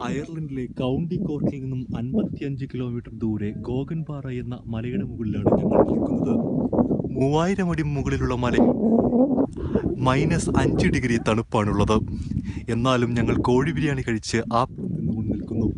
അയർലൻഡിലെ county കോർക്കിൽ നിന്നും 55 kilometre ദൂരെ ഗോഗൻപാറ എന്ന മലയുടെ മുകളിലാണ് ഞങ്ങൾ നിൽക്കുന്നത്. 3000 അടി മുകളിലുള്ള മലയിൽ -5 ഡിഗ്രി തണുപ്പാണുള്ളത്. എന്നാലും ഞങ്ങൾ കോഴി ബിരിയാണി കഴിച്ച് ആപ്പിൾ തിന്നുകൊണ്ട് നിൽക്കുന്നു.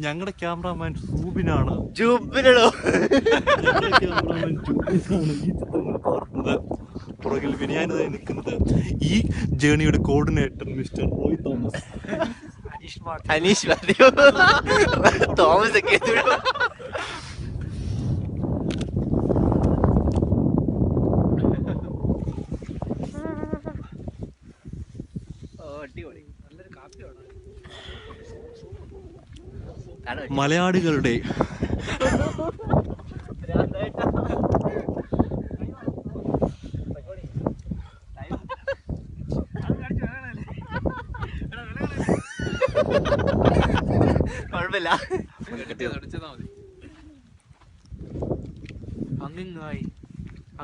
ഞങ്ങളുടെ ക്യാമറാമാൻ സൂബിനാണ്. ഞങ്ങളുടെ ക്യാമറാമാൻ ജൂബിനാണ് ഈ ചിത്രങ്ങൾ പകർത്തുന്നത്. പുറകിൽ വിനയാനതായി നിൽക്കുന്നത് ഈ ജേണിയുടെ കോർഡിനേറ്റർ മിസ്റ്റർ റോയ് തോമസ്. മലയാളികളുടെ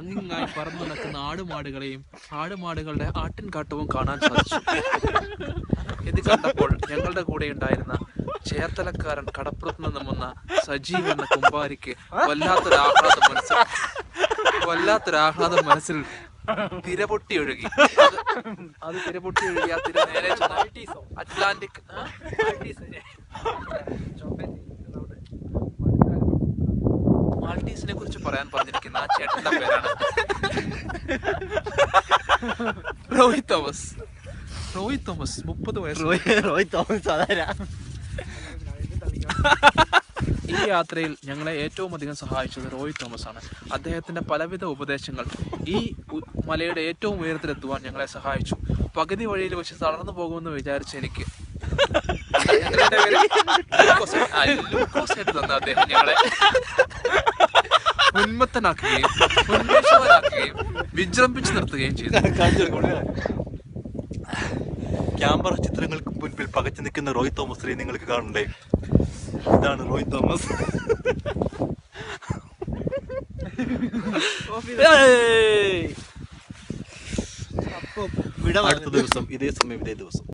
അങ്ങിങ്ങായി പറന്നു നടക്കുന്ന ആടുമാടുകളെയും ആടുമാടുകളുടെ ആട്ടിൻകാട്ടവും കാണാൻ സാധിച്ചു. ഇത് കണ്ടപ്പോൾ ഞങ്ങളുടെ കൂടെ ഉണ്ടായിരുന്ന ചേർത്തലക്കാരൻ കടപ്പുറത്ത് നിന്നും വന്ന സജീവ് എന്ന കുമ്പാരിക്ക് വല്ലാത്തൊരാഹ്ലാദം മനസ്സിൽ തിരപൊട്ടി ഒഴുകി. അത് തിരപൊട്ടി ഒഴുകി. ആ തിര നേരെ അറ്റ്ലാന്റിക് മാൾട്ടീസിനെ കുറിച്ച് പറയാൻ പറഞ്ഞിരിക്കുന്ന ആ ചേട്ടന്റെ പേരാണ് റോയ് തോമസ്. 30 വയസ്സ്. ഈ യാത്രയിൽ ഞങ്ങളെ ഏറ്റവും അധികം സഹായിച്ചത് റോയ് തോമസ് ആണ്. അദ്ദേഹത്തിന്റെ പലവിധ ഉപദേശങ്ങൾ ഈ മലയുടെ ഏറ്റവും ഉയരത്തിലെത്തുവാൻ ഞങ്ങളെ സഹായിച്ചു. പകുതി വഴിയിൽ വെച്ച് തളർന്നു പോകുമെന്ന് വിചാരിച്ച എനിക്ക് തന്ന അദ്ദേഹം ഞങ്ങളെ ഉന്മത്തനാക്കുകയും ഉന്മേഷവാനാക്കുകയും വിജൃംഭിച്ചു നിർത്തുകയും ചെയ്തു. ക്യാമറ ചിത്രങ്ങൾക്ക് മുൻപിൽ പകച്ചു നിൽക്കുന്ന റോയ് തോമസിനെ നിങ്ങൾക്ക് കാണണ്ടേ? ഇതാണ് റോയ് തോമസ്. അടുത്ത ദിവസം ഇതേ സമയം ഇതേ ദിവസം